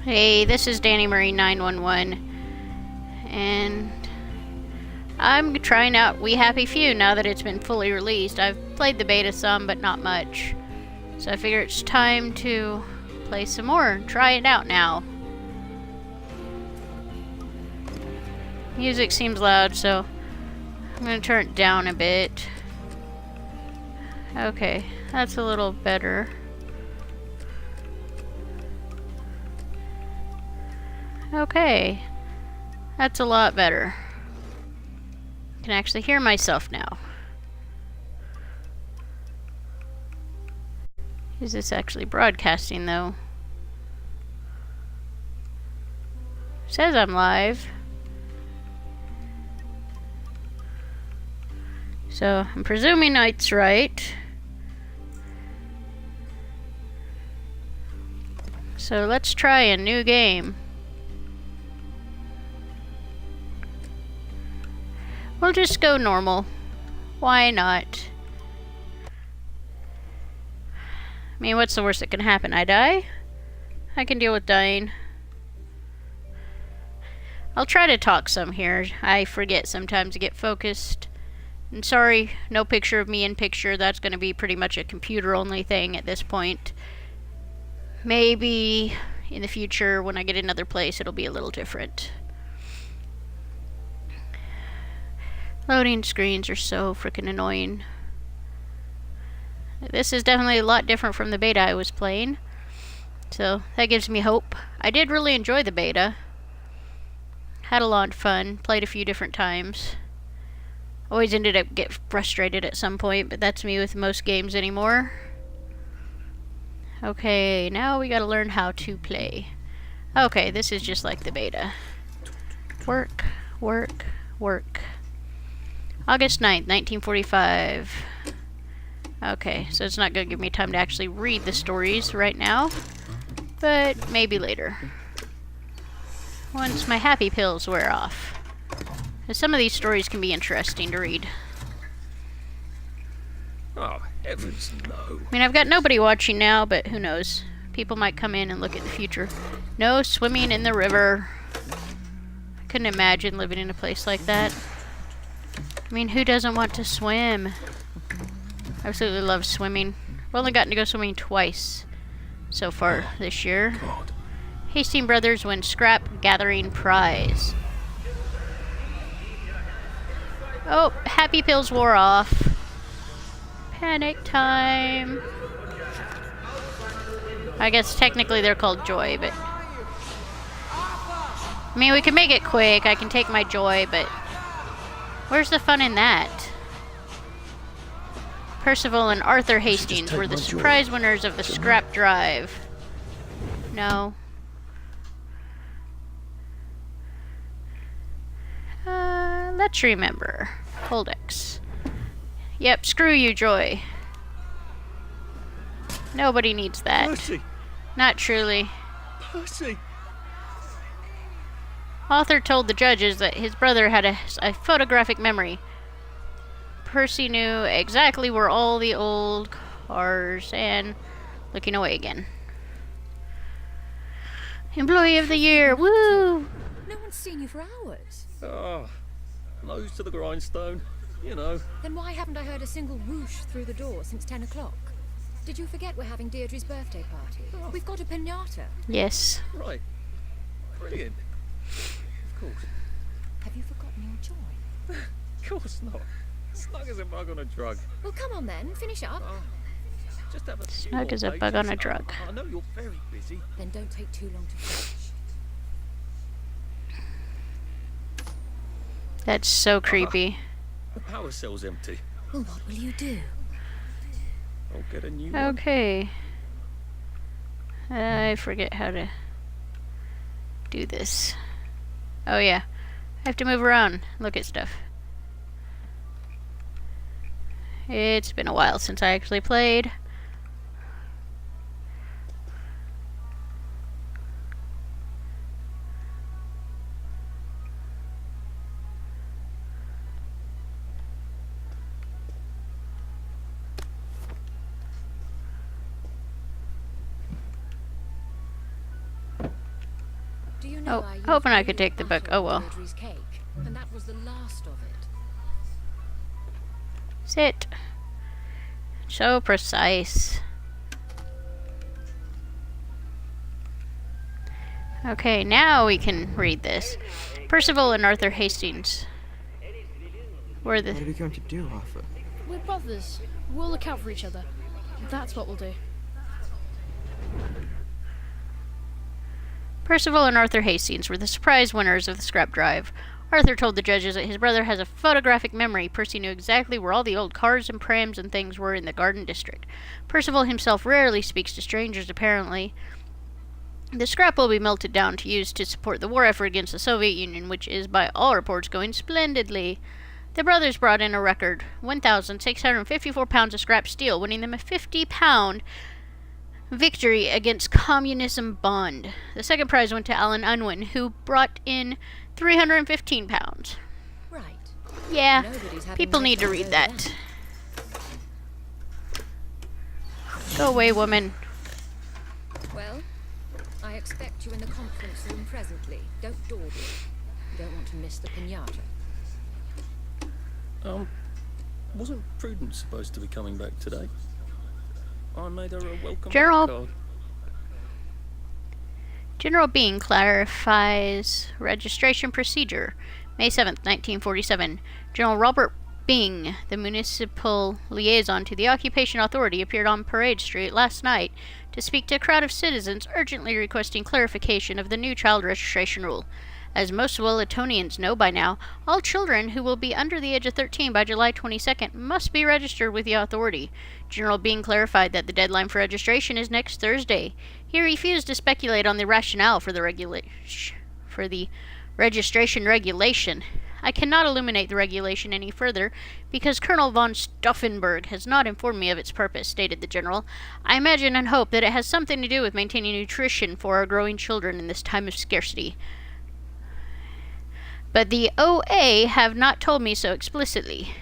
Hey, this is DanieMarie911, and I'm trying out We Happy Few now that it's been fully released. I've played the beta some, but not much. So I figure it's time to play some more, try it out now. Music seems loud, so I'm gonna turn it down a bit. Okay, that's a little better. Okay, that's a lot better. I can actually hear myself now. Is this actually broadcasting though? It says I'm live. So I'm presuming it's right. So let's try a new game. We'll just go normal. Why not? I mean, what's the worst that can happen? I die? I can deal with dying. I'll try to talk some here. I forget sometimes to get focused. And sorry, no picture of me in picture. That's going to be pretty much a computer-only thing at this point. Maybe in the future, when I get another place, it'll be a little different. Loading screens are so freaking annoying. This is definitely a lot different from the beta I was playing, so that gives me hope. I did really enjoy the beta. Had a lot of fun, played a few different times. Always ended up getting frustrated at some point, but that's me with most games anymore. Okay, now we gotta learn how to play. Okay, this is just like the beta. Work, work, work. August 9th, 1945. Okay, so it's not going to give me time to actually read the stories right now, but maybe later. Once my happy pills wear off. Because some of these stories can be interesting to read. Oh, heavens no. I mean, I've got nobody watching now, but who knows. People might come in and look at the future. No swimming in the river. I couldn't imagine living in a place like that. I mean, who doesn't want to swim? I absolutely love swimming. I've only gotten to go swimming twice so far this year. God. Hastings Brothers win scrap gathering prize. Oh, happy pills wore off. Panic time. I guess technically they're called joy, but... I mean, we can make it quick. I can take my joy, but... where's the fun in that? Percival and Arthur Hastings were the surprise winners of the scrap drive. No. Let's remember. Hold X. Yep, screw you, Joy. Nobody needs that. Percy! Not truly. Percy! Arthur told the judges that his brother had a photographic memory. Percy knew exactly where all the old cars and looking away again. Employee of the year, woo! No one's seen you for hours. Oh, nose to the grindstone, you know. Then why haven't I heard a single whoosh through the door since 10 o'clock? Did you forget we're having Deirdre's birthday party? Oh. We've got a piñata. Yes. Right. Brilliant. Of course. Have you forgotten your joy? Of course not. Snug as a bug on a drug. Well, come on then, finish up. Oh, just have a few Snug more as a bug on pages. a drug. I know you're very busy. Then don't take too long to finish. That's so creepy. The power cell's empty. Well, what will you do? I'll get a new one. Okay. I forget how to do this. Oh yeah. I have to move around, look at stuff. It's been a while since I actually played. know, Oh, hoping I could take the book. Oh well. Deirdre's cake, and that was the last of it. Sit. So precise. Okay, now we can read this. Percival and Arthur Hastings. What are we going to do, Arthur? We're brothers. We'll look out for each other. That's what we'll do. Percival and Arthur Hastings were the surprise winners of the scrap drive. Arthur told the judges that his brother has a photographic memory. Percy knew exactly where all the old cars and prams and things were in the Garden District. Percival himself rarely speaks to strangers, apparently. The scrap will be melted down to use to support the war effort against the Soviet Union, which is, by all reports, going splendidly. The brothers brought in a record 1,654 pounds of scrap steel, winning them a 50-pound victory against Communism Bond. The second prize went to Alan Unwin, who brought in 315 pounds. Right. Yeah, Nobody's having people much need to to read do that. Go away, woman. Well, I expect you in the conference room presently. Don't dawdle. You don't want to miss the pinata. Wasn't Prudence supposed to be coming back today? I made her a welcome General- card. General Bean clarifies registration procedure. May 7th, 1947. General Robert Bing, the municipal liaison to the Occupation Authority, appeared on Parade Street last night to speak to a crowd of citizens urgently requesting clarification of the new child registration rule. As most Willetonians know by now, all children who will be under the age of 13 by July 22nd must be registered with the authority. General Bean clarified that the deadline for registration is next Thursday. He refused to speculate on the rationale for the registration regulation. I cannot illuminate the regulation any further because Colonel von Stauffenberg has not informed me of its purpose, stated the general. I imagine and hope that it has something to do with maintaining nutrition for our growing children in this time of scarcity. But the OA have not told me so explicitly.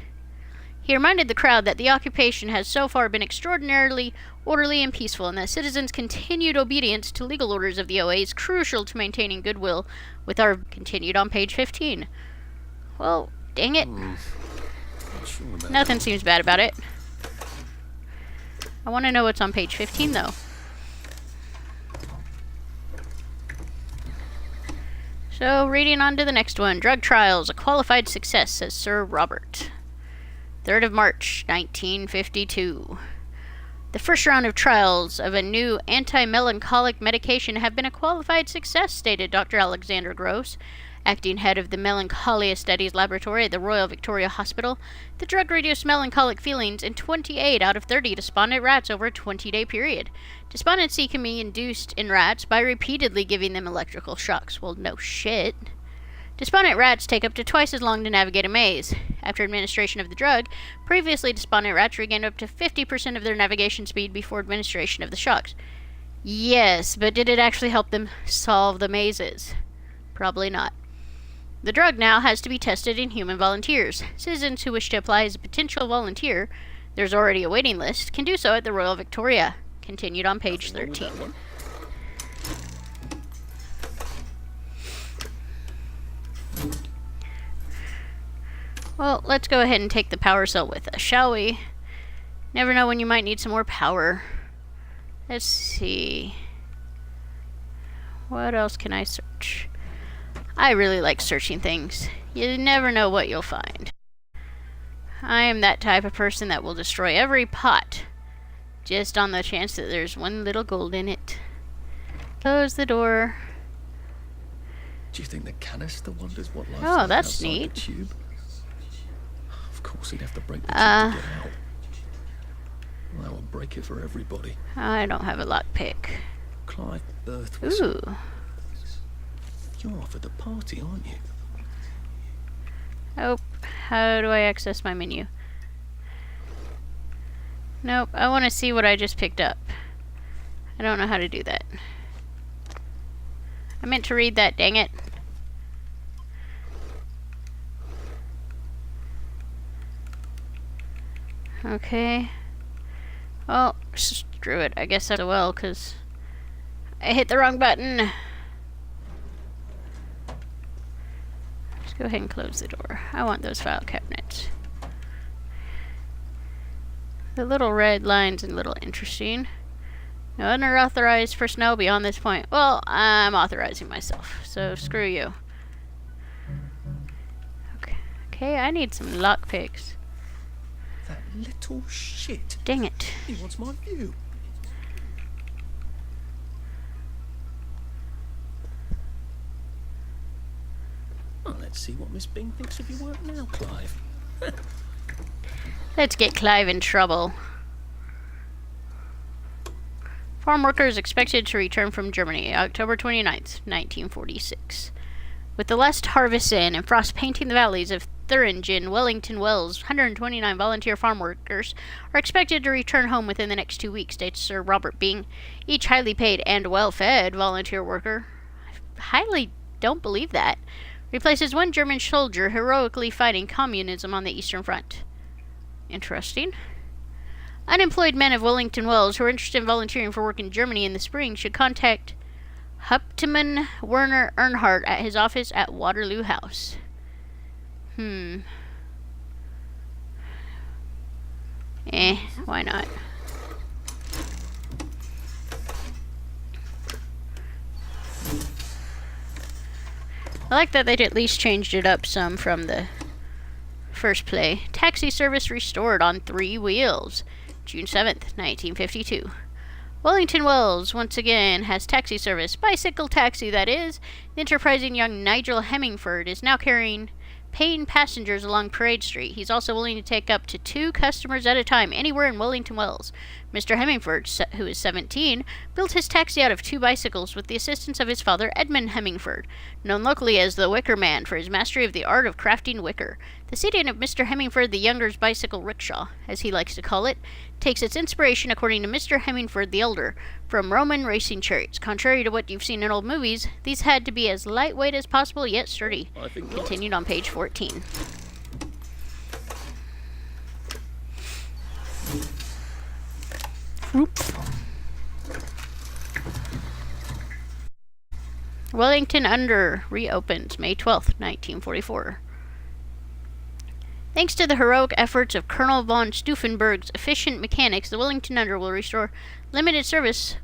He reminded the crowd that the occupation has so far been extraordinarily orderly and peaceful, and that citizens' continued obedience to legal orders of the OA is crucial to maintaining goodwill with our continued on page 15. Well, dang it. Not sure about Nothing seems bad about it. I want to know what's on page 15, though. So, reading on to the next one. Drug trials, a qualified success, says Sir Robert. 3rd of March, 1952. The first round of trials of a new anti-melancholic medication have been a qualified success, stated Dr. Alexander Gross, acting head of the Melancholia Studies Laboratory at the Royal Victoria Hospital. The drug reduced melancholic feelings in 28 out of 30 despondent rats over a 20-day period. Despondency can be induced in rats by repeatedly giving them electrical shocks. Well, no shit. Despondent rats take up to twice as long to navigate a maze. After administration of the drug, previously despondent rats regained up to 50% of their navigation speed before administration of the shocks. Yes, but did it actually help them solve the mazes? Probably not. The drug now has to be tested in human volunteers. Citizens who wish to apply as a potential volunteer, there's already a waiting list, can do so at the Royal Victoria. Continued on page 13. Well, let's go ahead and take the power cell with us, shall we? Never know when you might need some more power. Let's see. What else can I search? I really like searching things. You never know what you'll find. I am that type of person that will destroy every pot just on the chance that there's one little gold in it. Close the door. Do you think the canister wonders what life's Oh, like that's outside neat. the tube? Of course he'd have to break the tube to get out. Well, that would break it for everybody. I don't have a lockpick. Clive Birthwhistle. Ooh. You're off at the party, aren't you? Oh, how do I access my menu? Nope, I want to see what I just picked up. I don't know how to do that. I meant to read that, dang it. Okay. Well, screw it. I guess I will, because I hit the wrong button. Go ahead and close the door. I want those file cabinets. The little red line's a little interesting. No unauthorized personnel beyond this point. Well, I'm authorizing myself, so screw you. Okay, I need some lockpicks. That little shit. Dang it. He wants my view. Well, let's see what Miss Bing thinks of your work now, Clive. Let's get Clive in trouble. Farm workers expected to return from Germany, October 29th, 1946. With the last harvest in and frost painting the valleys of Thuringen, Wellington Wells, 129 volunteer farm workers are expected to return home within the next 2 weeks, states Sir Robert Bing, each highly paid and well-fed volunteer worker. I highly don't believe that. Replaces one German soldier heroically fighting communism on the Eastern Front. Interesting. Unemployed men of Wellington Wells who are interested in volunteering for work in Germany in the spring should contact Hauptmann Werner Earnhardt at his office at Waterloo House. Why not? I like that they'd at least changed it up some from the first play. Taxi service restored on 3 wheels. June 7th, 1952. Wellington Wells once again has taxi service. Bicycle taxi, that is. The enterprising young Nigel Hemmingford is now carrying paying passengers along Parade Street. He's also willing to take up to 2 customers at a time anywhere in Wellington Wells. Mr. Hemmingford, who is 17, built his taxi out of 2 bicycles with the assistance of his father, Edmund Hemmingford, known locally as the Wicker Man for his mastery of the art of crafting wicker. The seating of Mr. Hemmingford the Younger's bicycle rickshaw, as he likes to call it, takes its inspiration, according to Mr. Hemmingford the Elder, from Roman racing chariots. Contrary to what you've seen in old movies, these had to be as lightweight as possible, yet sturdy. I think Continued on page 14. Oops. Wellington Under reopens May 12th, 1944. Thanks to the heroic efforts of Colonel von Stauffenberg's efficient mechanics, the Wellington Under will restore limited service.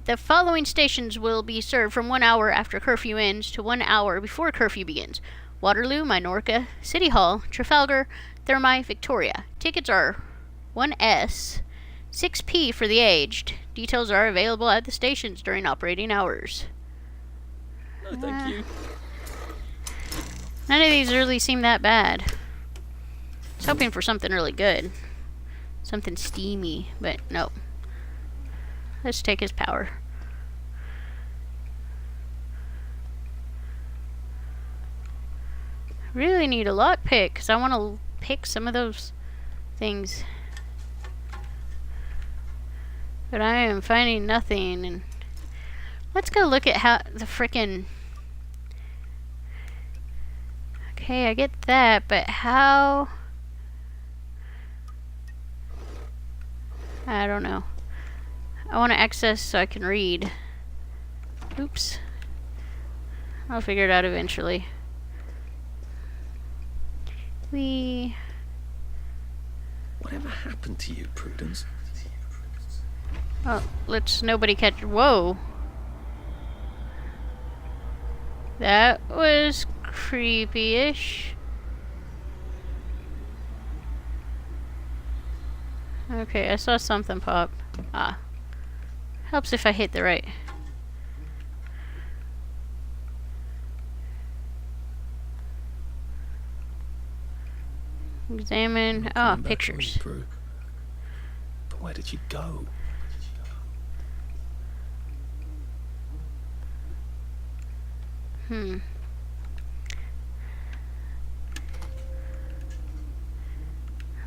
The following stations will be served from 1 hour after curfew ends to 1 hour before curfew begins: Waterloo, Minorca, City Hall, Trafalgar, Thermae, Victoria. Tickets are 1S, 6P for the aged. Details are available at the stations during operating hours. No, thank you. None of these really seem that bad. I was hoping for something really good. Something steamy, but no. Let's take his power. I really need a lockpick, because I want to pick some of those things. But I am finding nothing, and let's go look at how the frickin'... Okay, I get that, but how... I don't know. I want to access so I can read. Oops. I'll figure it out eventually. Whatever happened to you, Prudence? Oh, let's nobody catch... Whoa. That was creepy-ish. Okay, I saw something pop. Ah. Helps if I hit the right. Examine. Ah, pictures. But where did you go?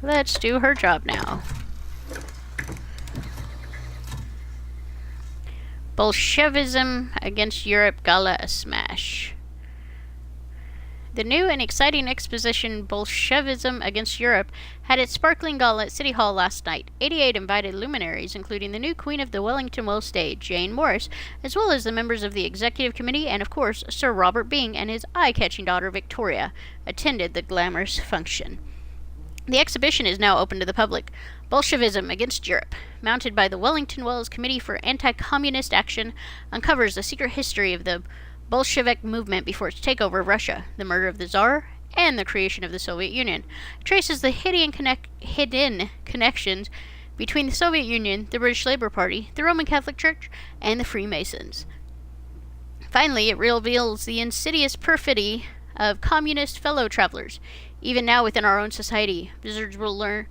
Let's do her job now. Bolshevism against Europe, Gala a smash. The new and exciting exposition Bolshevism Against Europe had its sparkling gala at City Hall last night. 88 invited luminaries, including the new Queen of the Wellington Well stage, Jane Morris, as well as the members of the executive committee and, of course, Sir Robert Byng and his eye-catching daughter Victoria, attended the glamorous function. The exhibition is now open to the public. Bolshevism Against Europe, mounted by the Wellington Wells Committee for Anti-Communist Action, uncovers the secret history of the Bolshevik movement before its takeover of Russia, the murder of the Tsar, and the creation of the Soviet Union. It traces the hidden connections between the Soviet Union, the British Labour Party, the Roman Catholic Church, and the Freemasons. Finally, it reveals the insidious perfidy of communist fellow travelers. Even now within our own society, visitors will learn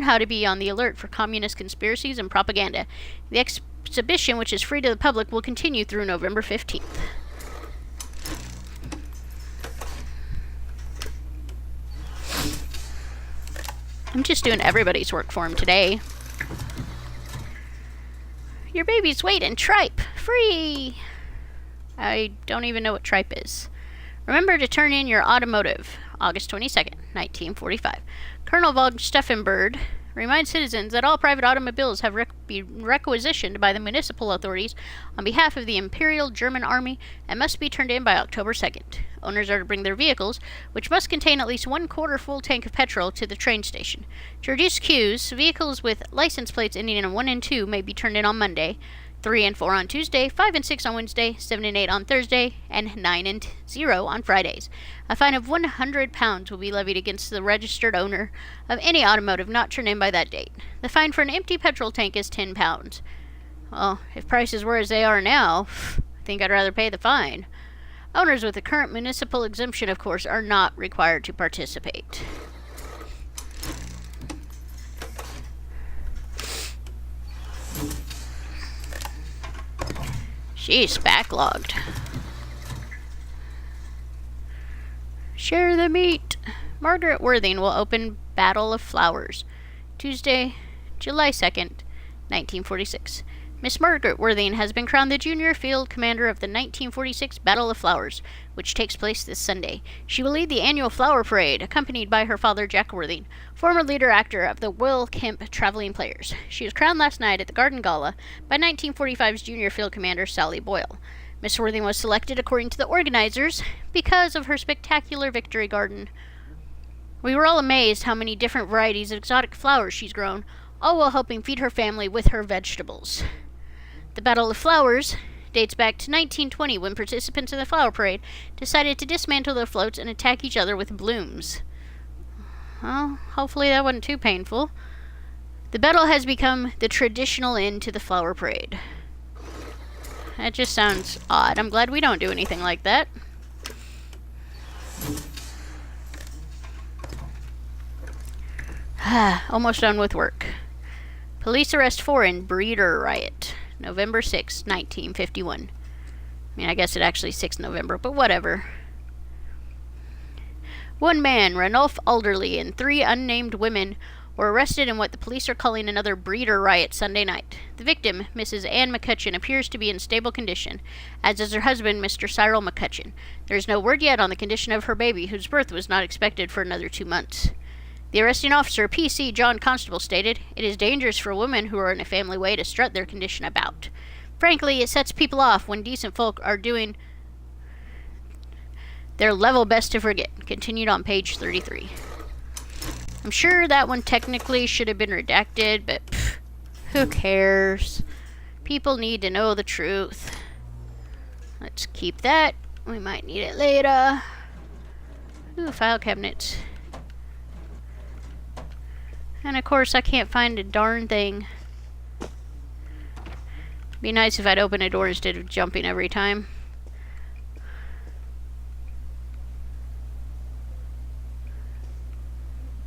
how to be on the alert for communist conspiracies and propaganda. The exhibition, which is free to the public, will continue through November 15th. I'm just doing everybody's work for him today. Your baby's weight in tripe. Free! I don't even know what tripe is. Remember to turn in your automotive. August 22nd, 1945. Colonel von Steffenberg reminds citizens that all private automobiles have been requisitioned by the municipal authorities on behalf of the Imperial German Army and must be turned in by October 2nd. Owners are to bring their vehicles, which must contain at least 1/4 full tank of petrol, to the train station. To reduce queues, vehicles with license plates ending in 1 and 2 may be turned in on Monday, 3 and 4 on Tuesday, 5 and 6 on Wednesday, 7 and 8 on Thursday, and 9 and 0 on Fridays. A fine of £100 will be levied against the registered owner of any automotive not turned in by that date. The fine for an empty petrol tank is £10. Well, if prices were as they are now, I think I'd rather pay the fine. Owners with the current municipal exemption, of course, are not required to participate. She's backlogged. Share the meat. Margaret Worthing will open Battle of Flowers, Tuesday, July 2nd, 1946. Miss Margaret Worthing has been crowned the junior field commander of the 1946 Battle of Flowers, which takes place this Sunday. She will lead the annual flower parade, accompanied by her father, Jack Worthing, former leader actor of the Will Kemp Traveling Players. She was crowned last night at the Garden Gala by 1945's junior field commander, Sally Boyle. Miss Worthing was selected, according to the organizers, because of her spectacular victory garden. We were all amazed how many different varieties of exotic flowers she's grown, all while helping feed her family with her vegetables. The Battle of Flowers dates back to 1920, when participants in the flower parade decided to dismantle their floats and attack each other with blooms. Well, hopefully that wasn't too painful. The battle has become the traditional end to the flower parade. That just sounds odd. I'm glad we don't do anything like that. Almost done with work. Police arrest 4 in breeder riot. November 6, 1951. I mean, I guess it actually is 6 November, but whatever. One man, Ranulph Alderley, and 3 unnamed women were arrested in what the police are calling another breeder riot Sunday night. The victim, Mrs. Anne McCutcheon, appears to be in stable condition, as is her husband, Mr. Cyril McCutcheon. There is no word yet on the condition of her baby, whose birth was not expected for another 2 months. The arresting officer, P.C. John Constable, stated, "It is dangerous for women who are in a family way to strut their condition about. Frankly, it sets people off when decent folk are doing their level best to forget." Continued on page 33. I'm sure that one technically should have been redacted, but who cares? People need to know the truth. Let's keep that. We might need it later. Ooh, file cabinets. And of course I can't find a darn thing. Be nice if I'd open a door instead of jumping every time.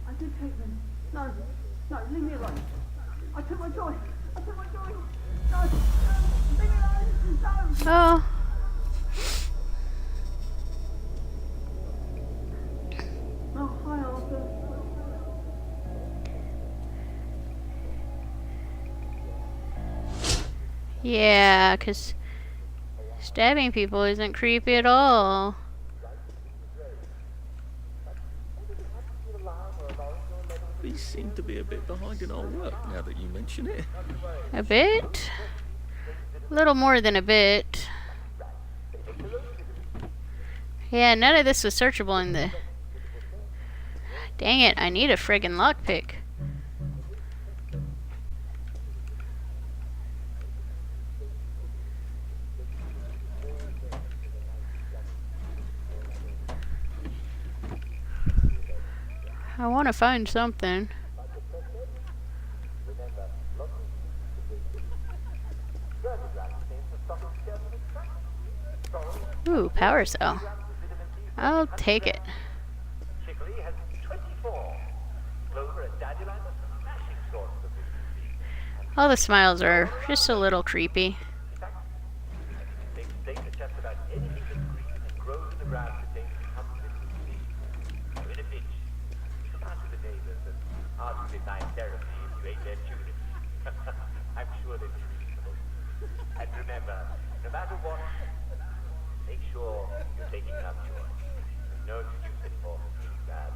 I did take them. No, leave me alone. I took my joy. No, leave me alone. No. Oh. Oh, hi, Arthur. Yeah, 'cause stabbing people isn't creepy at all. seem to be a bit behind in our work now that you mention it. A bit? A little more than a bit. Yeah, none of this was searchable in the... Dang it, I need a friggin' lockpick. I want to find something. Ooh, power cell. I'll take it. All the smiles are just a little creepy. I'm sure they'll be reasonable. And remember, no matter what, make sure you're taking enough joy. There's no excuse anymore for feeling bad.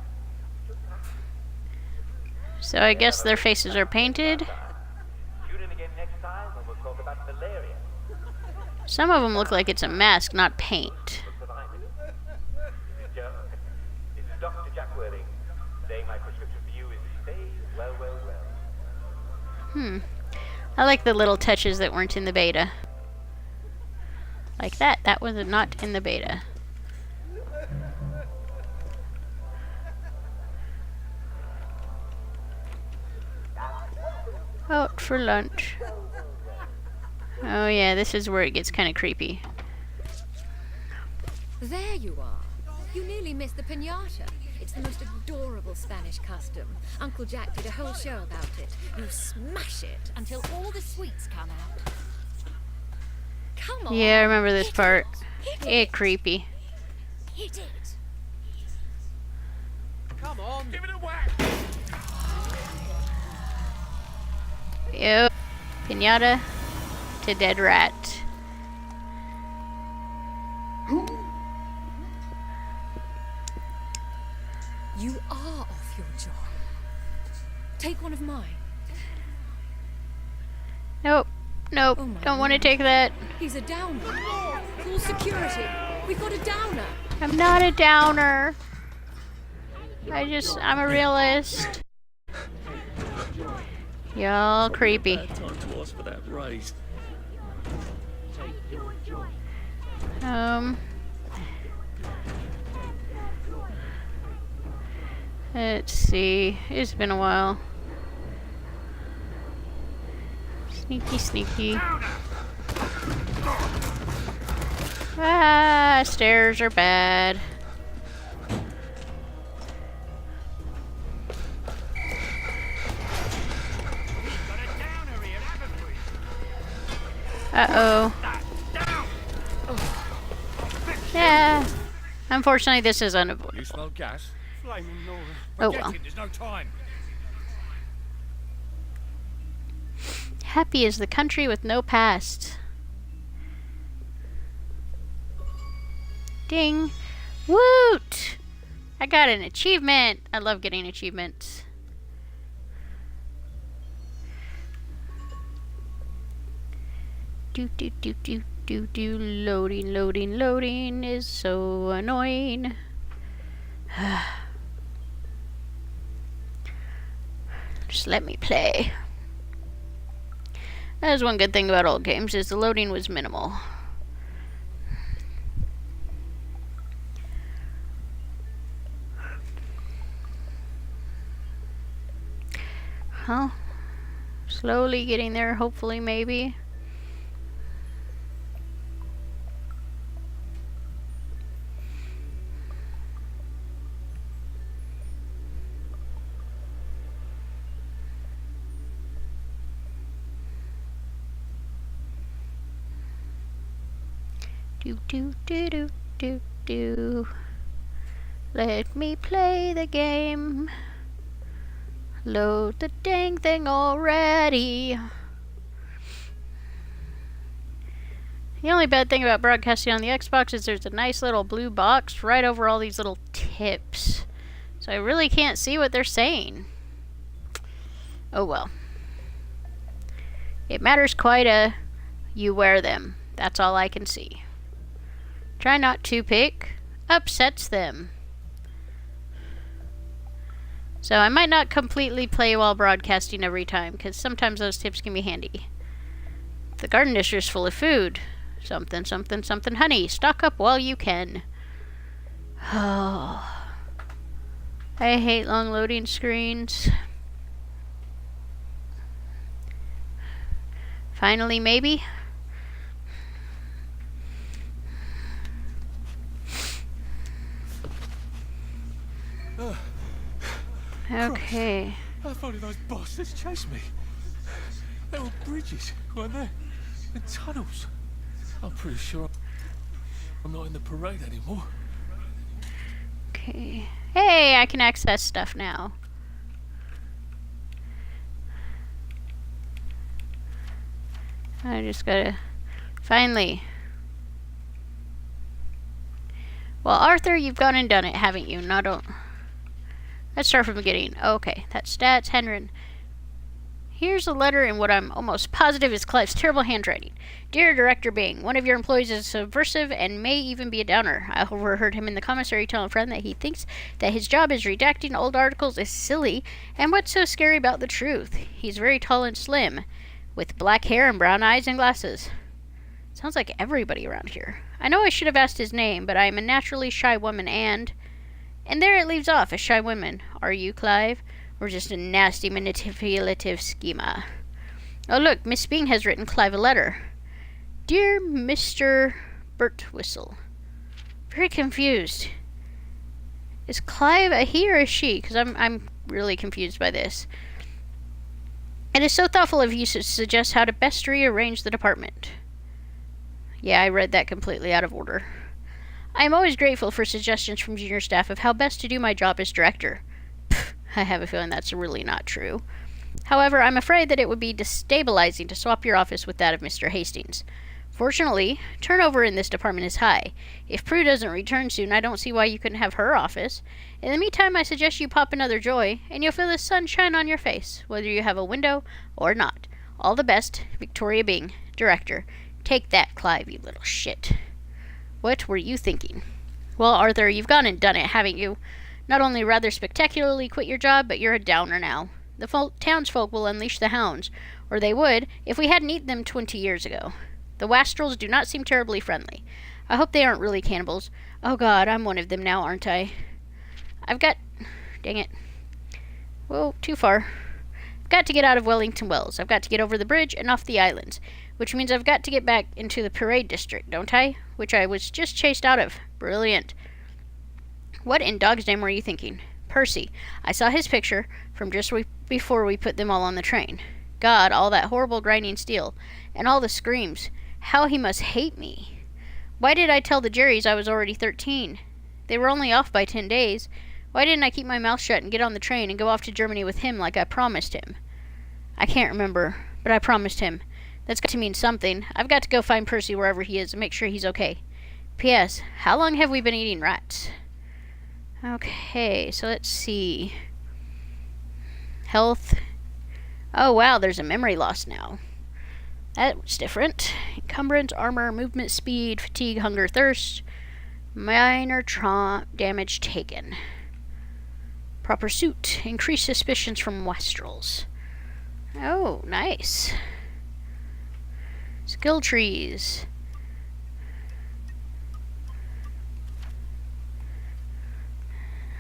So I guess their faces are painted. Tune in again next time when we'll talk about malaria. Some of them look like it's a mask, not paint. This is Dr. Jack Worthing saying my prescription for you is stay well, well, well. I like the little touches that weren't in the beta. Like that. That was not in the beta. Out for lunch. Oh yeah, this is where it gets kind of creepy. There you are. You nearly missed the piñata. It's the most adorable Spanish custom. Uncle Jack did a whole show about it. You smash it until all the sweets come out. Come on. Yeah, I remember this hit part. Hit It creepy. Hit it. Come on. Give it a whack! Yep. Piñata to dead rat. You are off your job. Take one of mine. Nope. Nope. Oh my Don't want to Lord. take that. He's a downer. Call security. We've got a downer. I'm not a downer. I'm a realist. Y'all creepy. Bad time to ask for that raise. Let's see. It's been a while. Sneaky, sneaky. Ah, stairs are bad. Uh-oh. Yeah. Unfortunately, this is You unavoidable. smell gas? Flaming Nora. Oh Get well. it, there's no time. Happy is the country with no past. Ding. Woot! I got an achievement. I love getting achievements. Do do do do do do. Loading, loading, loading is so annoying. Just let me play. That is one good thing about old games, is the loading was minimal. Huh? Slowly getting there, hopefully, maybe. Do do do do do do. Let me play the game. Load the dang thing already. The only bad thing about broadcasting on the Xbox is there's a nice little blue box right over all these little tips. So I really can't see what they're saying. Oh well. It matters quite a... You wear them. That's all I can see. Try not to pick. Upsets them. So I might not completely play while broadcasting every time, because sometimes those tips can be handy. The garden dish is full of food. Something, something, something, honey. Stock up while you can. Oh. I hate long loading screens. Finally, maybe? Okay. I thought those bastards chased me. There were bridges, weren't there? And tunnels. I'm pretty sure I'm not in the parade anymore. Okay. Hey, I can access stuff now. I just gotta... Finally. Well, Arthur, you've gone and done it, haven't you? No, don't... Let's start from the beginning. Okay, that's stats, handwritten. Here's a letter in what I'm almost positive is Clive's terrible handwriting. Dear Director Bing, one of your employees is subversive and may even be a downer. I overheard him in the commissary tell a friend that he thinks that his job as redacting old articles is silly, and what's so scary about the truth? He's very tall and slim, with black hair and brown eyes and glasses. Sounds like everybody around here. I know I should have asked his name, but I am a naturally shy woman and there it leaves off, a shy woman. Are you, Clive? Or just a nasty manipulative schema? Oh look, Miss Bing has written Clive a letter. Dear Mr. Birtwistle. Very confused. Is Clive a he or a she? Because I'm really confused by this. It is so thoughtful of you to suggest how to best rearrange the department. Yeah, I read that completely out of order. I am always grateful for suggestions from junior staff of how best to do my job as director. Pfft, I have a feeling that's really not true. However, I'm afraid that it would be destabilizing to swap your office with that of Mr. Hastings. Fortunately, turnover in this department is high. If Prue doesn't return soon, I don't see why you couldn't have her office. In the meantime, I suggest you pop another Joy, and you'll feel the sunshine on your face, whether you have a window or not. All the best, Victoria Bing, Director. Take that, Clive, you little shit. What were you thinking? Well, Arthur, you've gone and done it, haven't you? Not only rather spectacularly quit your job, but you're a downer now. The townsfolk will unleash the hounds, or they would, if we hadn't eaten them 20 years ago. The Wastrels do not seem terribly friendly. I hope they aren't really cannibals. Oh God, I'm one of them now, aren't I? I've got... Dang it. Whoa, too far. I've got to get out of Wellington Wells. I've got to get over the bridge and off the islands. Which means I've got to get back into the parade district, don't I? Which I was just chased out of. Brilliant. What in dog's name were you thinking? Percy. I saw his picture from just before we put them all on the train. God, all that horrible grinding steel. And all the screams. How he must hate me. Why did I tell the Jerrys I was already 13? They were only off by 10 days. Why didn't I keep my mouth shut and get on the train and go off to Germany with him like I promised him? I can't remember, but I promised him. That's got to mean something. I've got to go find Percy wherever he is and make sure he's okay. P.S. How long have we been eating rats? Okay, so let's see. Health. Oh wow, there's a memory loss now. That's different. Encumbrance, armor, movement speed, fatigue, hunger, thirst. Minor damage taken. Proper suit. Increased suspicions from Wastrels. Oh, nice. Skill trees.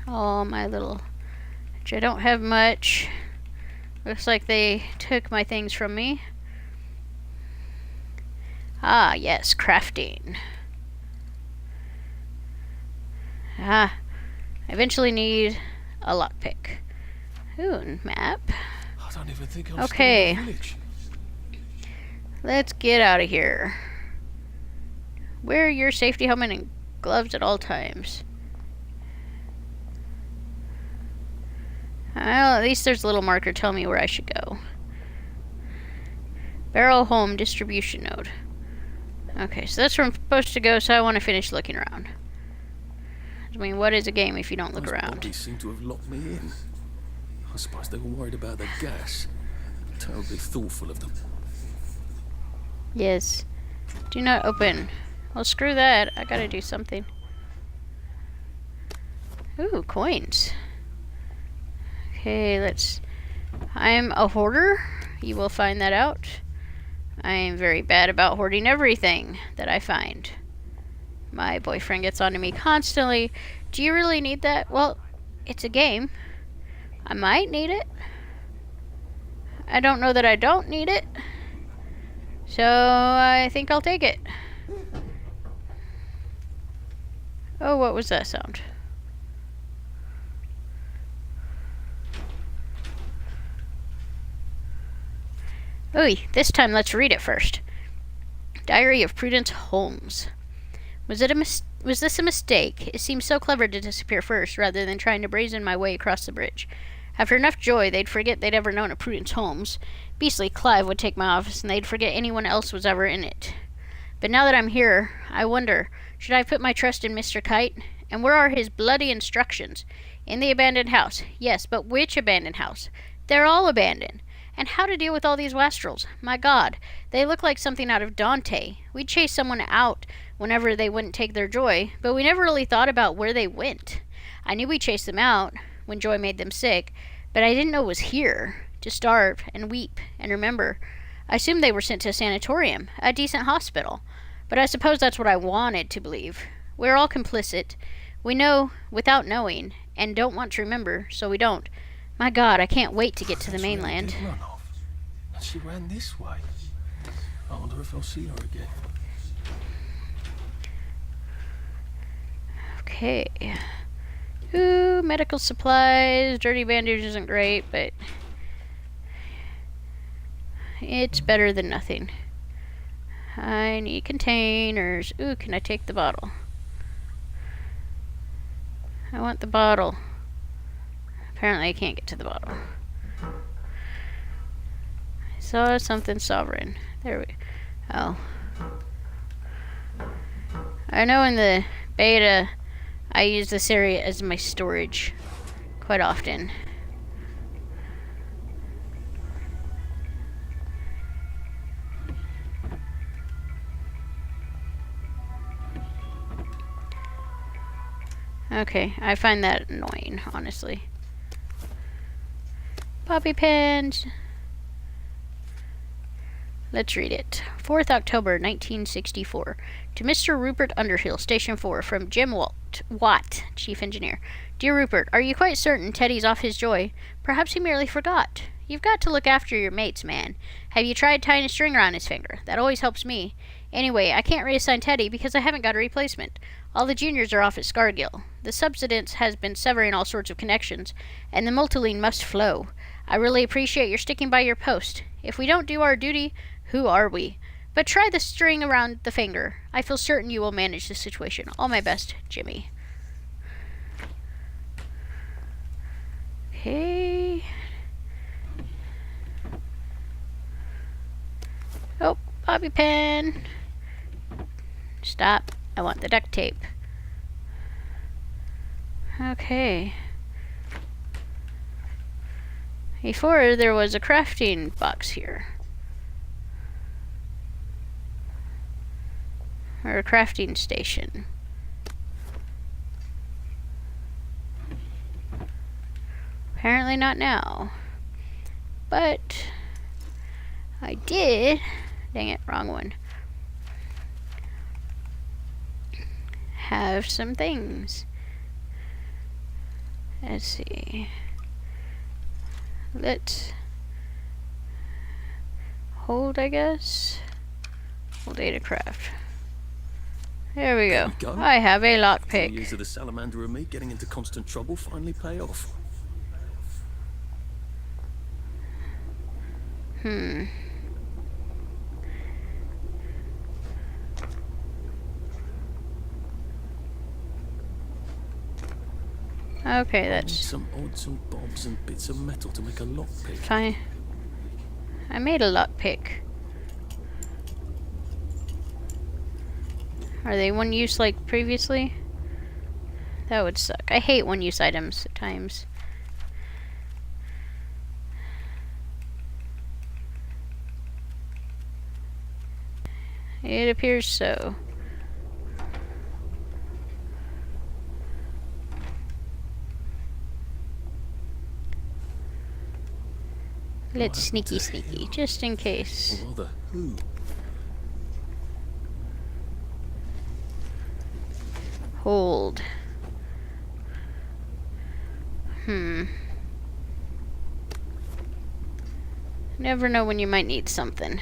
Oh, my little... Which I don't have much. Looks like they took my things from me. Ah, yes, crafting. Ah, I eventually need a lockpick. Ooh, map. I don't even think I'm Okay. still in the village. Let's get out of here. Wear your safety helmet and gloves at all times. Well, at least there's a little marker telling me where I should go. Barrel Home Distribution Node. Okay, so that's where I'm supposed to go, so I want to finish looking around. I mean, what is a game if you don't look Those around? bodies seem to have locked me in. I suppose they were worried about the gas. Terribly thoughtful of them. Yes. Do not open. Well, screw that. I gotta do something. Ooh, coins. Okay, let's... I'm a hoarder. You will find that out. I am very bad about hoarding everything that I find. My boyfriend gets on to me constantly. Do you really need that? Well, it's a game. I might need it. I don't know that I don't need it. So I think I'll take it. Oh, what was that sound? Ooh, this time let's read it first. Diary of Prudence Holmes. Was this a mistake? It seemed so clever to disappear first, rather than trying to brazen my way across the bridge. After enough joy, they'd forget they'd ever known a Prudence Holmes. Beastly Clive would take my office, and they'd forget anyone else was ever in it. But now that I'm here, I wonder, should I put my trust in Mr. Kite? And where are his bloody instructions? In the abandoned house. Yes, but which abandoned house? They're all abandoned. And how to deal with all these wastrels? My God, they look like something out of Dante. We'd chase someone out whenever they wouldn't take their joy, but we never really thought about where they went. I knew we chased them out when joy made them sick, but I didn't know it was here, to starve and weep and remember. I assumed they were sent to a sanatorium, a decent hospital, but I suppose that's what I wanted to believe. We're all complicit. We know without knowing, and don't want to remember, so we don't. My God, I can't wait to get to the mainland. Run off. And she ran this way. I wonder if I'll see her again. Okay. Ooh, medical supplies. Dirty bandage isn't great, but it's better than nothing. I need containers. Ooh, can I take the bottle? I want the bottle. Apparently I can't get to the bottle. I saw something sovereign. There we... Oh. I know in the beta I use this area as my storage quite often. Okay, I find that annoying, honestly. Bobby pins. Let's read it. 4th October, 1964. To Mr. Rupert Underhill, Station 4, from Jim Watt, Chief Engineer. Dear Rupert, are you quite certain Teddy's off his joy? Perhaps he merely forgot. You've got to look after your mates, man. Have you tried tying a string around his finger? That always helps me. Anyway, I can't reassign Teddy because I haven't got a replacement. All the juniors are off at Scargill. The subsidence has been severing all sorts of connections, and the multiline must flow. I really appreciate your sticking by your post. If we don't do our duty, who are we? But try the string around the finger. I feel certain you will manage the situation. All my best, Jimmy. Okay. Oh, bobby pin. Stop. I want the duct tape. Okay. Before, there was a crafting box here. Or a crafting station. Apparently not now. But I did... Dang it, wrong one. Have some things. Let's see. Let's hold, I guess. Hold data craft. There we go. I have a lockpick. Years of the salamander and me getting into constant trouble finally pay off. Okay, that's some odds and bobs and bits of metal to make a lockpick. fine. I made a lockpick. Are they one use like previously? That would suck. I hate one use items at times. It appears so. Let's sneaky, just in case. Or rather, who? Hold. Never know when you might need something.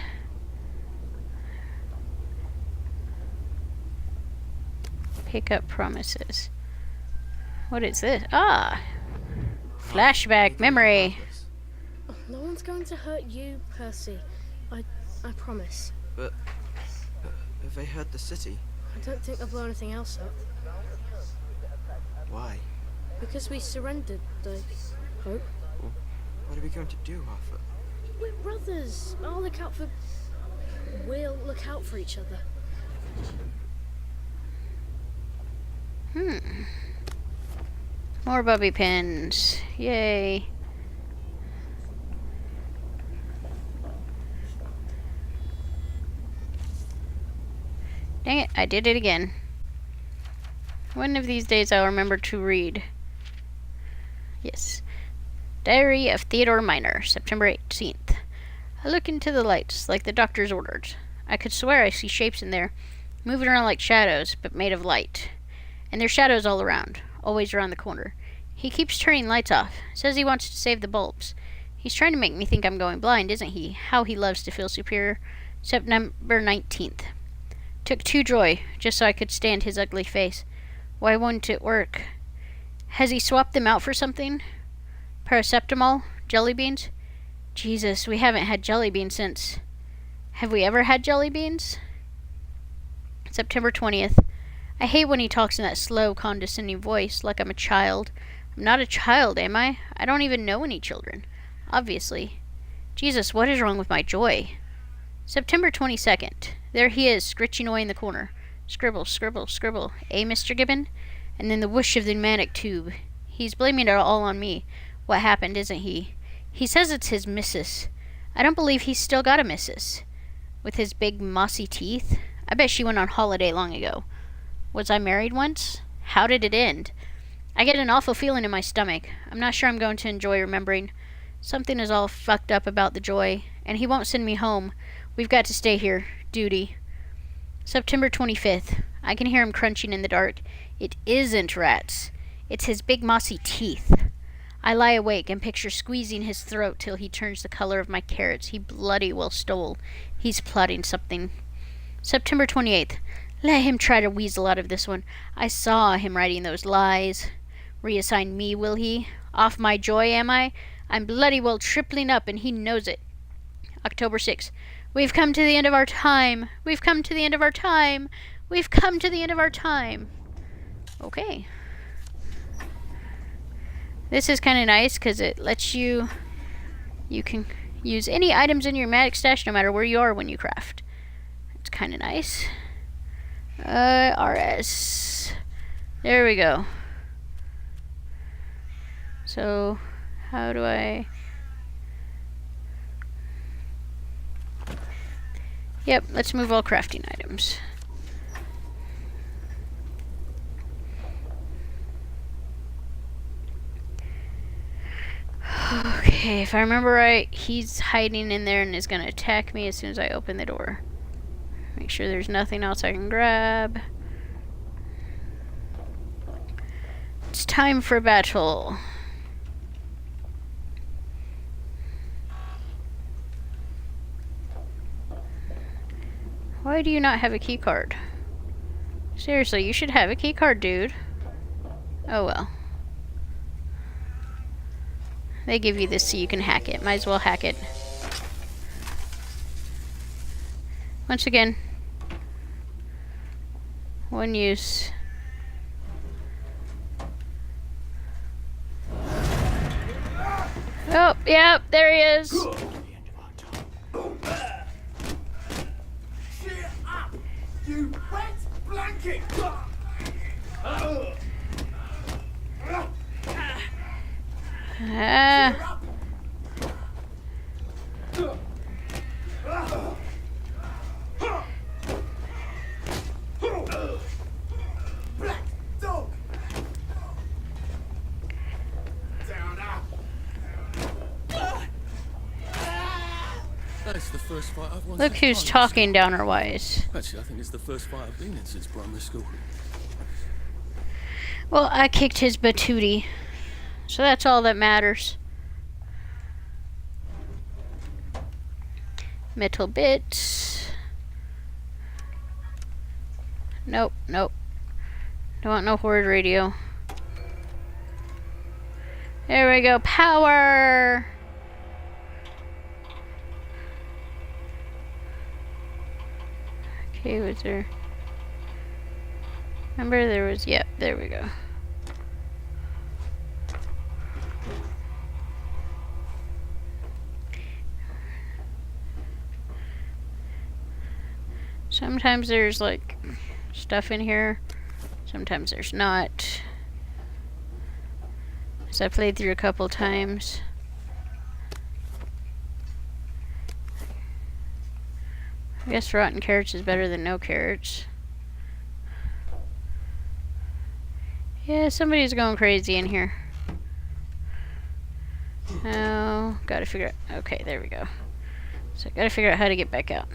Pick up promises. What is this? Ah! Flashback memory. No one's going to hurt you, Percy. I promise. But have they hurt the city? I don't think they'll blow anything else up. Why? Because we surrendered, I hope. Well, what are we going to do, Arthur? We're brothers. We'll look out for each other. More bobby pins. Yay. Dang it, I did it again. One of these days I'll remember to read. Yes. Diary of Theodore Minor, September 18th. I look into the lights, like the doctor's ordered. I could swear I see shapes in there, moving around like shadows, but made of light. And there's shadows all around, always around the corner. He keeps turning lights off, says he wants to save the bulbs. He's trying to make me think I'm going blind, isn't he? How he loves to feel superior. September 19th. Took 2 joy, just so I could stand his ugly face. Why wouldn't it work? Has he swapped them out for something? Paracetamol? Jelly beans? Jesus, we haven't had jelly beans since... Have we ever had jelly beans? September 20th. I hate when he talks in that slow, condescending voice, like I'm a child. I'm not a child, am I? I don't even know any children. Obviously. Jesus, what is wrong with my joy? September 22nd. There he is, scritching away in the corner. Scribble, scribble, scribble. Eh, Mr. Gibbon? And then the whoosh of the pneumatic tube. He's blaming it all on me. What happened, isn't he? He says it's his missus. I don't believe he's still got a missus. With his big mossy teeth. I bet she went on holiday long ago. Was I married once? How did it end? I get an awful feeling in my stomach. I'm not sure I'm going to enjoy remembering. Something is all fucked up about the joy, and he won't send me home. We've got to stay here. Duty. September 25th. I can hear him crunching in the dark. It isn't rats. It's his big mossy teeth. I lie awake and picture squeezing his throat till he turns the color of my carrots he bloody well stole. He's plotting something. September 28th. Let him try to weasel out of this one. I saw him writing those lies. Reassign me, will he? Off my joy, am I? I'm bloody well tripling up, and he knows it. October 6th. We've come to the end of our time. We've come to the end of our time. We've come to the end of our time. Okay. This is kind of nice because it lets you can use any items in your magic stash no matter where you are when you craft. It's kind of nice. RS. There we go. So, how do I... Yep, let's move all crafting items. Okay, if I remember right, he's hiding in there and is going to attack me as soon as I open the door. Make sure there's nothing else I can grab. It's time for battle. Why do you not have a key card? Seriously, you should have a key card, dude. Oh well. They give you this so you can hack it. Might as well hack it. Once again. One use. Oh, yeah, there he is. You wet blanket! That's the first fight I've won. Look since who's primary talking down our wise. school. Actually, I think it's the first fight I've been in since primary school. Well, I kicked his batootie. So that's all that matters. Metal bits. Nope, nope. Don't want no horde radio. There we go. Power! Okay, was there... Remember there was... Yep, there we go. Sometimes there's like stuff in here. Sometimes there's not. So I played through a couple times. I guess rotten carrots is better than no carrots. Yeah, somebody's going crazy in here. Oh, gotta figure out. Okay, there we go. So I gotta figure out how to get back out.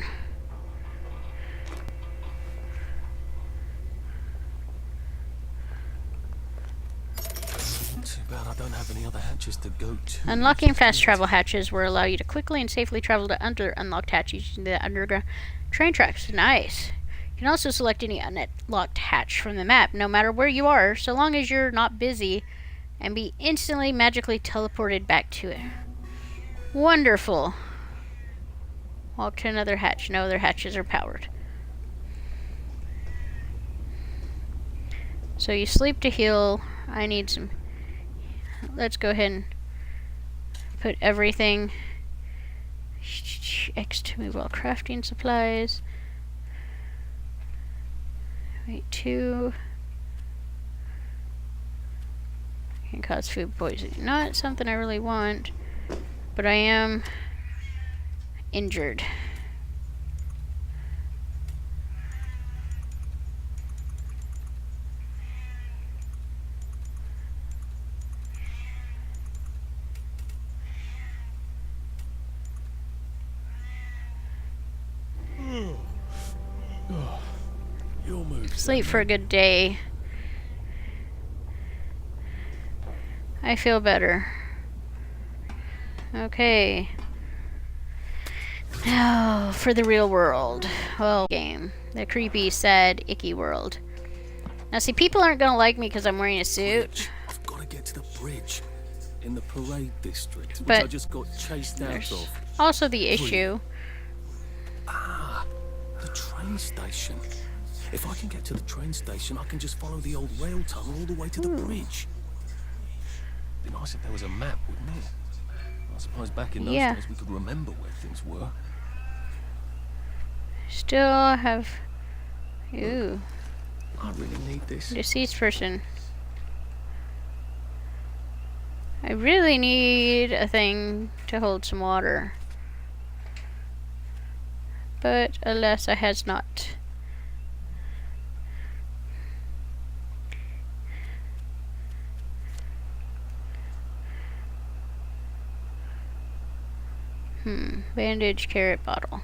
Too bad I don't have any other hatches to go to. Unlocking fast travel hatches will allow you to quickly and safely travel to unlocked hatches using the underground train tracks. Nice. You can also select any unlocked hatch from the map, no matter where you are, so long as you're not busy, and be instantly magically teleported back to it. Wonderful. Walk to another hatch. No other hatches are powered. So you sleep to heal. I need some... Let's go ahead and put everything X to move all crafting supplies. Wait, 2 can cause food poisoning. Not something I really want, but I am injured. Your move. Sleep for a good day. I feel better. Okay. Now for the real world. Well, game. The creepy, sad, icky world. Now see, people aren't gonna like me because I'm wearing a suit. I've got to get to the bridge in the parade district, which But I just got chased out There's of. also the issue. Ah, the train station. If I can get to the train station, I can just follow the old rail tunnel all the way to the bridge. Be nice if there was a map, wouldn't it? I suppose back in those Yeah. days we could remember where things were. Still have... Ooh. I really need this. Deceased person. I really need a thing to hold some water. But alas, I has not. Bandage, carrot, bottle.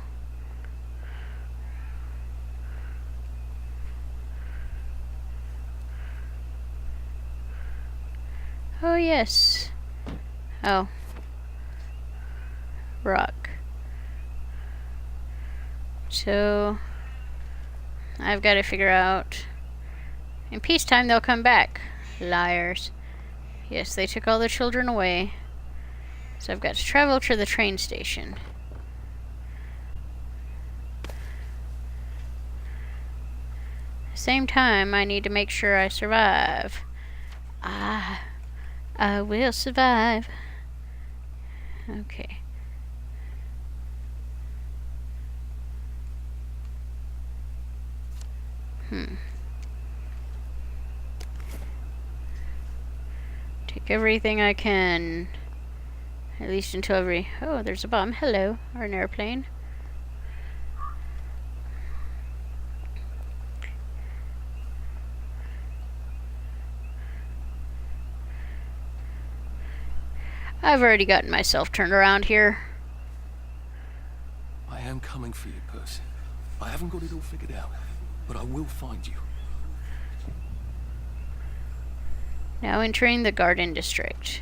Oh, yes. Oh. Rock. So, I've got to figure out... In peacetime, they'll come back. Liars. Yes, they took all the children away. So I've got to travel to the train station. Same time, I need to make sure I survive. I will survive. Okay. Take everything I can. At least until every... Oh, there's a bomb. Hello. Or an airplane. I've already gotten myself turned around here. I am coming for you, Percy. I haven't got it all figured out, but I will find you. Now entering the garden district.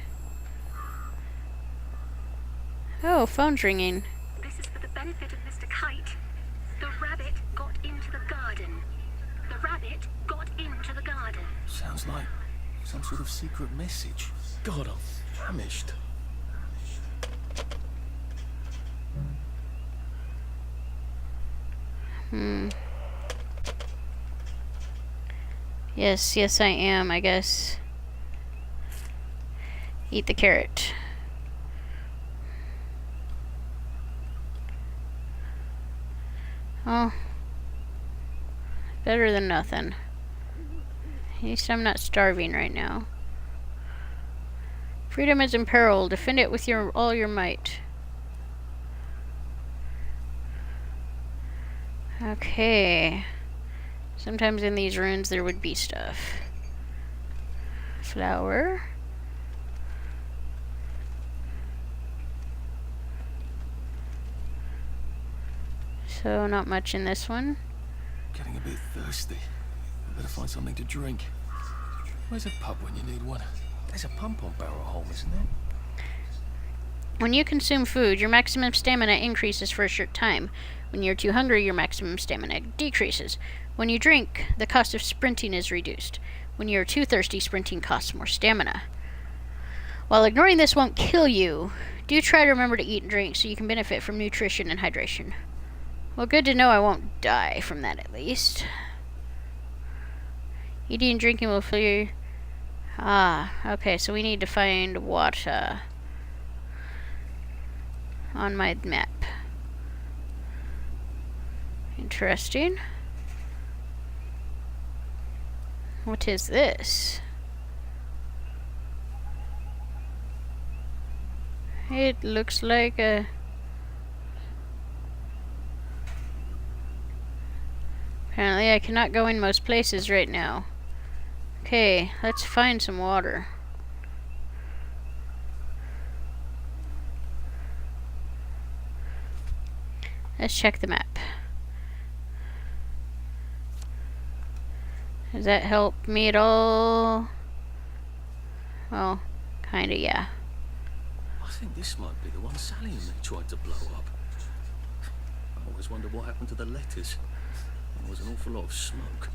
Oh, phone's ringing. This is for the benefit of Mr. Kite. The rabbit got into the garden. The rabbit got into the garden. Sounds like some sort of secret message. God, I'm famished. Yes, I am, I guess. Eat the carrot. Oh. Better than nothing. At least I'm not starving right now. Freedom is in peril. Defend it with all your might. Okay. Sometimes in these ruins there would be stuff. Flower. So not much in this one. Getting a bit thirsty. I better find something to drink. Where's a pub when you need one? There's a pump on Barrow Home, isn't there? When you consume food, your maximum stamina increases for a short time. When you're too hungry, your maximum stamina decreases. When you drink, the cost of sprinting is reduced. When you're too thirsty, sprinting costs more stamina. While ignoring this won't kill you, do try to remember to eat and drink so you can benefit from nutrition and hydration. Well, good to know I won't die from that at least. Eating and drinking will fill your... Ah, okay, so we need to find water on my map. Interesting. What is this? It looks like a... Apparently I cannot go in most places right now. Okay, let's find some water. Let's check the map. Does that help me at all? Well, kinda, yeah. I think this might be the one Sally and me tried to blow up. I always wondered what happened to the letters. There was an awful lot of smoke.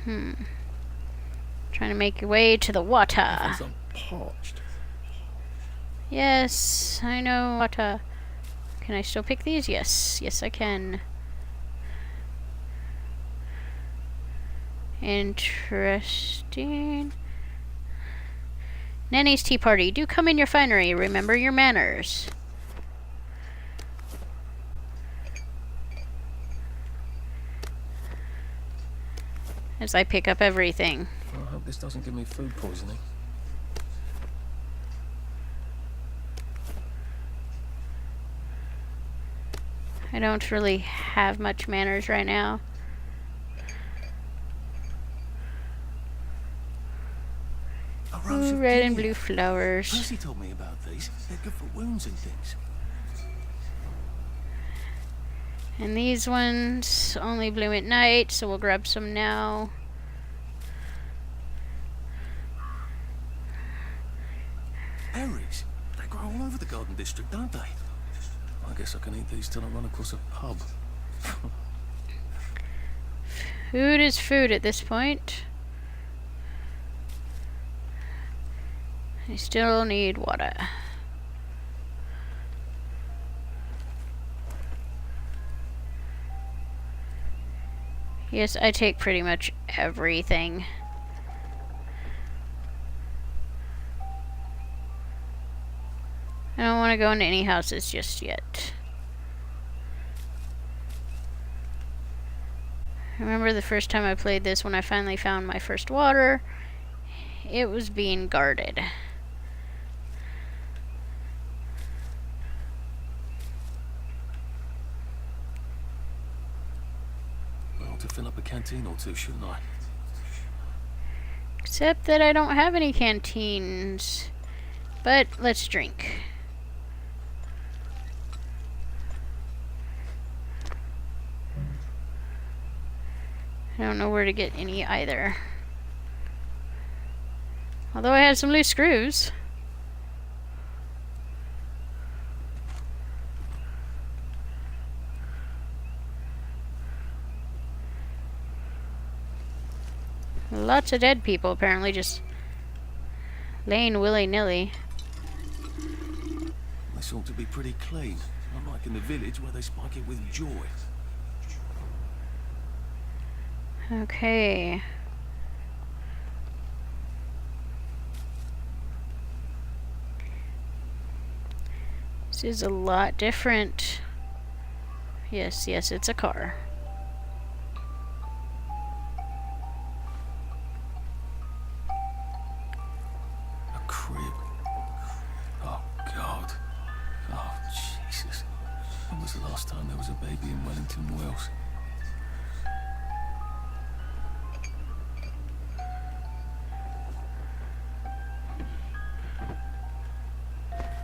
Trying to make your way to the water. I'm parched. Yes, I know water. Can I still pick these? Yes, I can. Interesting. Nanny's tea party. Do come in your finery. Remember your manners. As I pick up everything. Well, I hope this doesn't give me food poisoning. I don't really have much manners right now. A rose of Red and deer. blue flowers. Percy told me about these. They're good for wounds and things. And these ones only bloom at night, so we'll grab some now. Berries. They grow all over the garden district, don't they? I guess I can eat these till I run across a pub. Food is food at this point. I still need water. Yes, I take pretty much everything. I don't want to go into any houses just yet. I remember the first time I played this, when I finally found my first water, it was being guarded. Well, to fill up a canteen or two, shouldn't I? Except that I don't have any canteens. But let's drink. I don't know where to get any either. Although I had some loose screws. Lots of dead people apparently just laying willy-nilly. This ought to be pretty clean. Unlike in the village where they spike it with joy. Okay. This is a lot different. Yes, yes, it's a car. A crib. Oh, God. Oh, Jesus. When was the last time there was a baby in Wellington, Wales?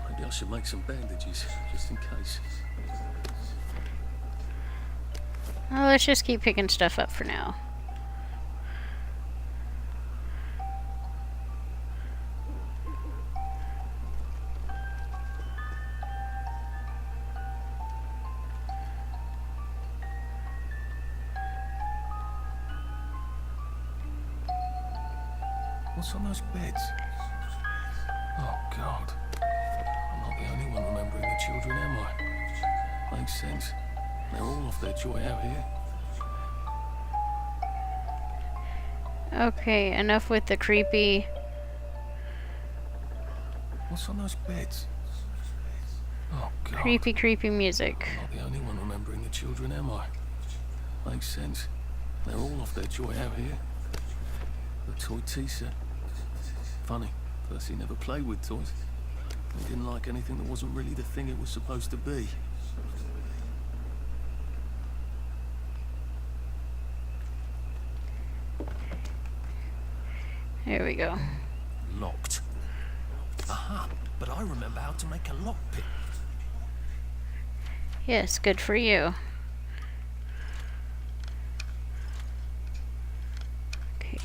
Maybe I should make some bandages, just in case. Well, let's just keep picking stuff up for now. What's on those beds? Oh, God. I'm not the only one remembering the children, am I? Makes sense. They're all off their joy out here. Okay, enough with the creepy. What's on those beds? Oh, God. Creepy music. I'm not the only one remembering the children, am I? Makes sense. They're all off their joy out here. The toy tea set. Funny, Percy never played with toys. He didn't like anything that wasn't really the thing it was supposed to be. There we go. Locked. Aha, but I remember how to make a lockpick. Yes, good for you. Okay.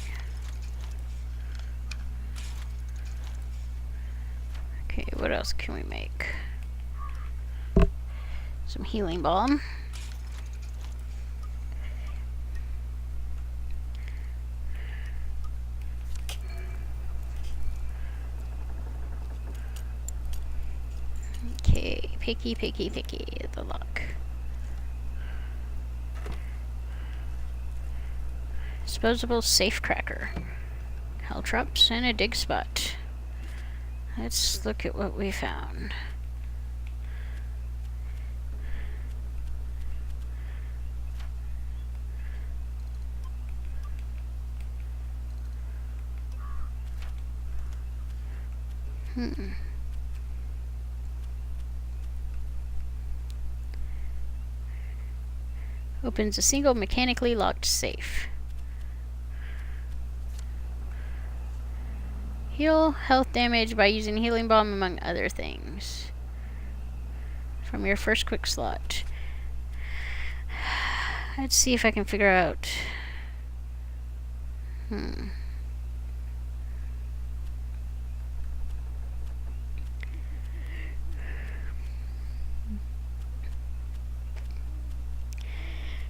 Okay, what else can we make? Some healing balm. Okay, picky, the lock. Disposable safe cracker. Caltrops and a dig spot. Let's look at what we found. Opens a single mechanically locked safe. Heal health damage by using healing balm among other things. From your first quick slot. Let's see if I can figure out.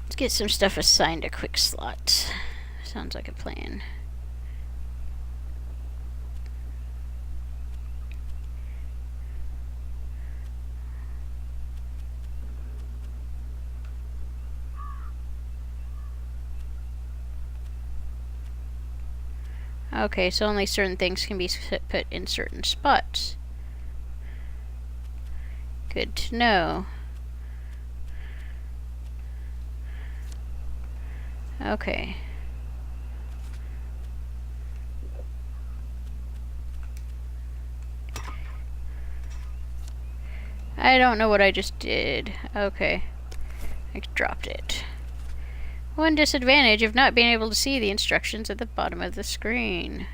Let's get some stuff assigned a quick slot. Sounds like a plan. Okay, so only certain things can be put in certain spots. Good to know. Okay. I don't know what I just did. Okay. I dropped it. One disadvantage of not being able to see the instructions at the bottom of the screen.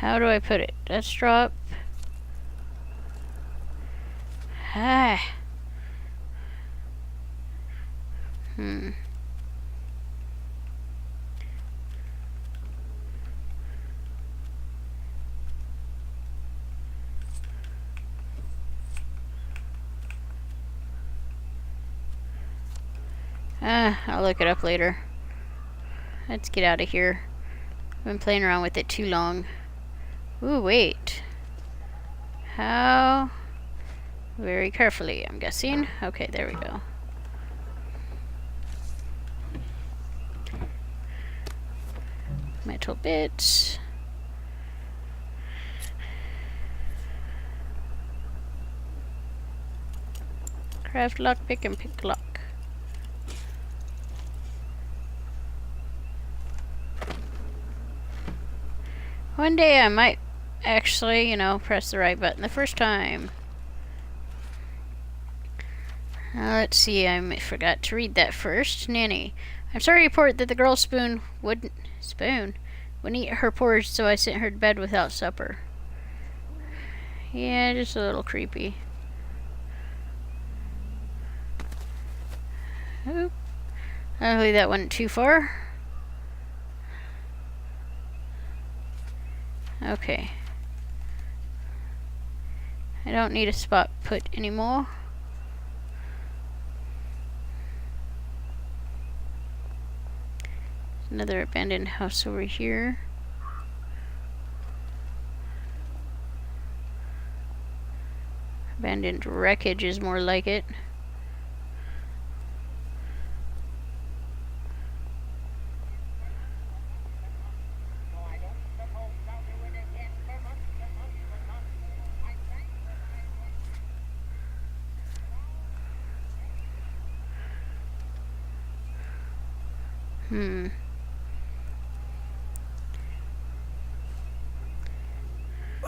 How do I put it? Let's drop. Ah. I'll look it up later. Let's get out of here. I've been playing around with it too long. Ooh, wait. How? Very carefully, I'm guessing. Okay, there we go. Metal bits. Craft lockpick and pick lock. One day I might actually, press the right button the first time. Let's see, I forgot to read that first. Nanny, I'm sorry to report that the girl wouldn't eat her porridge, so I sent her to bed without supper. Yeah, just a little creepy. Oop. Hopefully that went too far. Okay. I don't need a spot put anymore. Another abandoned house over here. Abandoned wreckage is more like it.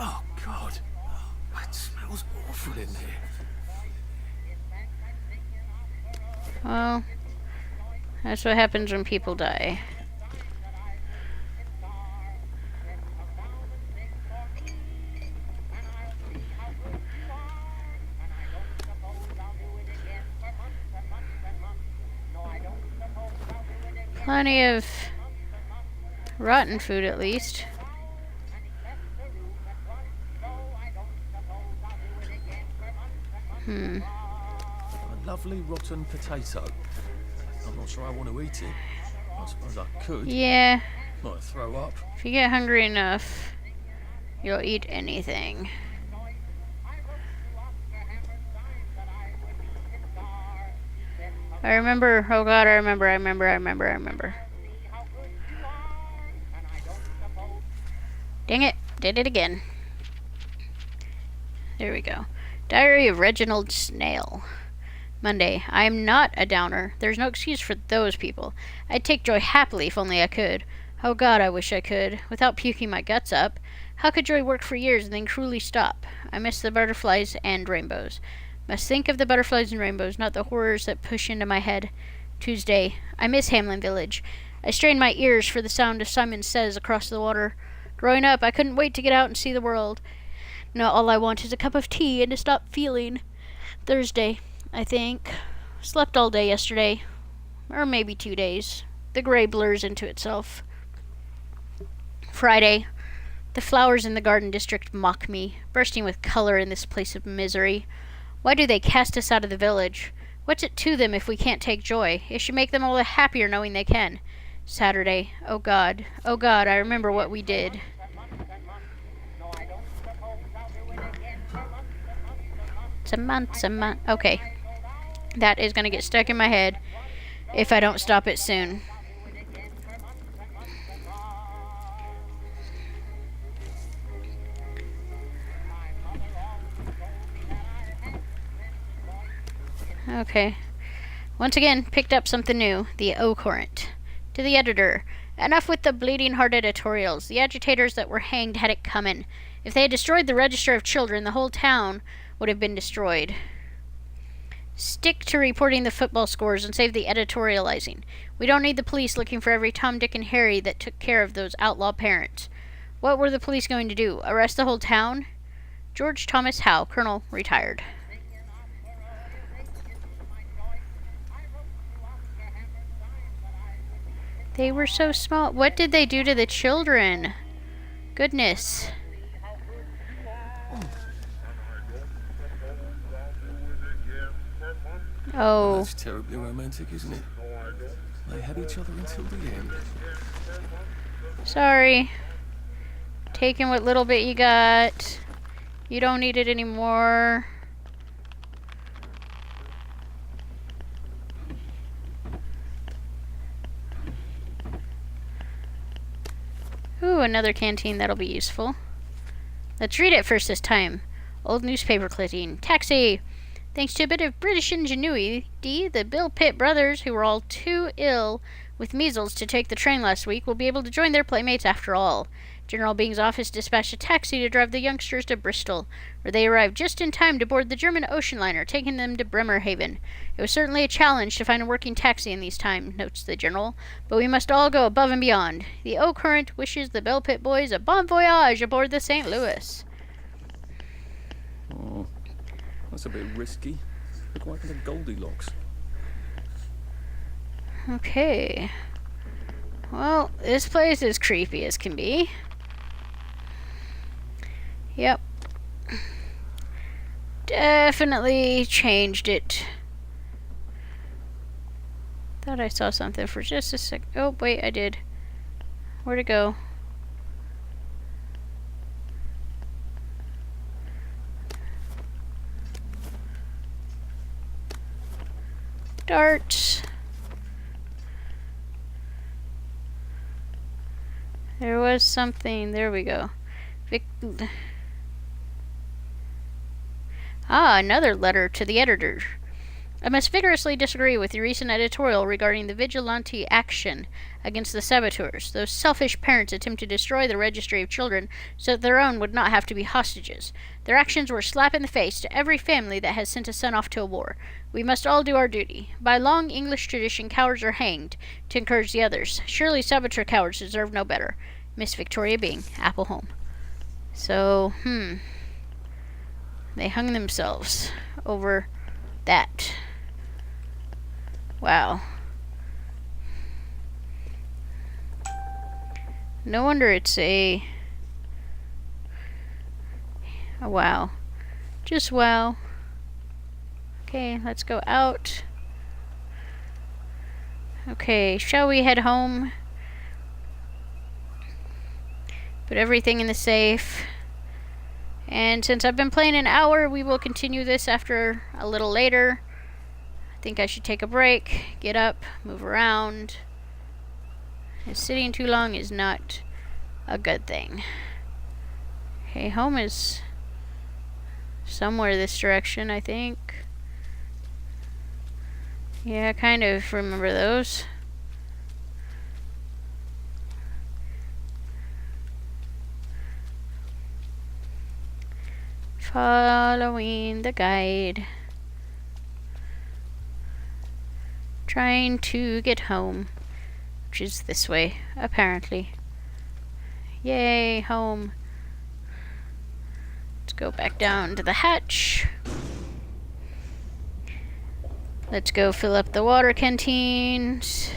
Oh, God. It smells awful in here. Well, that's what happens when people die. Plenty of rotten food, at least. A lovely rotten potato. I'm not sure I want to eat it. I suppose I could. Yeah. Might throw up. If you get hungry enough, you'll eat anything. I remember, oh God, I remember. Dang it, did it again. There we go. Diary of Reginald Snail. Monday. I am not a downer. There's no excuse for those people. I'd take joy happily if only I could. Oh God, I wish I could, without puking my guts up. How could joy work for years and then cruelly stop? I miss the butterflies and rainbows. Must think of the butterflies and rainbows, not the horrors that push into my head. Tuesday. I miss Hamlin Village. I strain my ears for the sound of Simon Says across the water. Growing up, I couldn't wait to get out and see the world. Now all I want is a cup of tea and to stop feeling. Thursday, I think. Slept all day yesterday. Or maybe 2 days. The gray blurs into itself. Friday. The flowers in the garden district mock me, bursting with color in this place of misery. Why do they cast us out of the village? What's it to them if we can't take joy? It should make them all the happier knowing they can. Saturday. Oh God, I remember what we did. Samantha. Okay. That is going to get stuck in my head if I don't stop it soon. Okay. Once again, picked up something new. The O-Current. To the editor. Enough with the bleeding heart editorials. The agitators that were hanged had it coming. If they had destroyed the register of children, the whole town would have been destroyed. Stick to reporting the football scores and save the editorializing. We don't need the police looking for every Tom, Dick, and Harry that took care of those outlaw parents. What were the police going to do? Arrest the whole town? George Thomas Howe, Colonel, retired. They were so small. What did they do to the children? Goodness. Oh. That's terribly romantic, isn't it? They had each other until the end. Sorry. Taking what little bit you got. You don't need it anymore. Ooh, another canteen. That'll be useful. Let's read it first this time. Old newspaper clipping. Taxi! Thanks to a bit of British ingenuity, the Bill Pitt brothers, who were all too ill with measles to take the train last week, will be able to join their playmates after all. General Bing's office dispatched a taxi to drive the youngsters to Bristol, where they arrived just in time to board the German ocean liner, taking them to Bremerhaven. It was certainly a challenge to find a working taxi in these times, notes the general, but we must all go above and beyond. The O Current wishes the Bell Pit boys a bon voyage aboard the St. Louis. Oh, that's a bit risky. Look like the Goldilocks. Okay. Well, this place is creepy as can be. Yep. Definitely changed it. Thought I saw something for just a sec. Oh, wait, I did. Where'd it go? Darts. There was something. There we go. Another letter to the editor. I must vigorously disagree with the recent editorial regarding the vigilante action against the saboteurs. Those selfish parents attempt to destroy the registry of children so that their own would not have to be hostages. Their actions were a slap in the face to every family that has sent a son off to a war. We must all do our duty. By long English tradition, cowards are hanged to encourage the others. Surely saboteur cowards deserve no better. Miss Victoria Bing, Apple Home. So, they hung themselves over that. Wow. No wonder it's a wow. Just wow. Okay, let's go out. Okay, shall we head home? Put everything in the safe. And since I've been playing an hour, we will continue this after a little later. I think I should take a break, get up, move around. And sitting too long is not a good thing. Okay, home is somewhere this direction, I think. Yeah, I kind of remember those. Following the guide. Trying to get home. Which is this way, apparently. Yay, home. Let's go back down to the hatch. Let's go fill up the water canteens.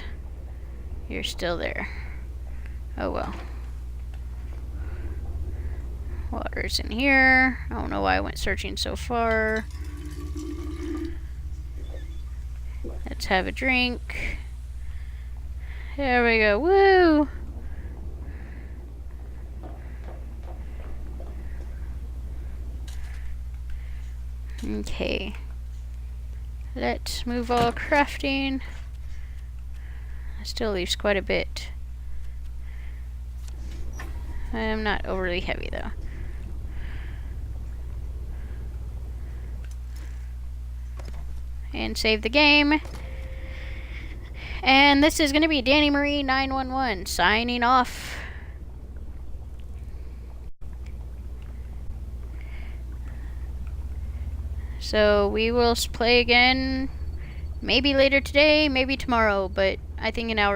You're still there. Oh well. Water's in here. I don't know why I went searching so far. Let's have a drink. There we go. Woo! Okay. Let's move all crafting. That still leaves quite a bit. I am not overly heavy though. And save the game. And this is going to be DanieMarie911 signing off. So we will play again maybe later today, maybe tomorrow, but I think an hour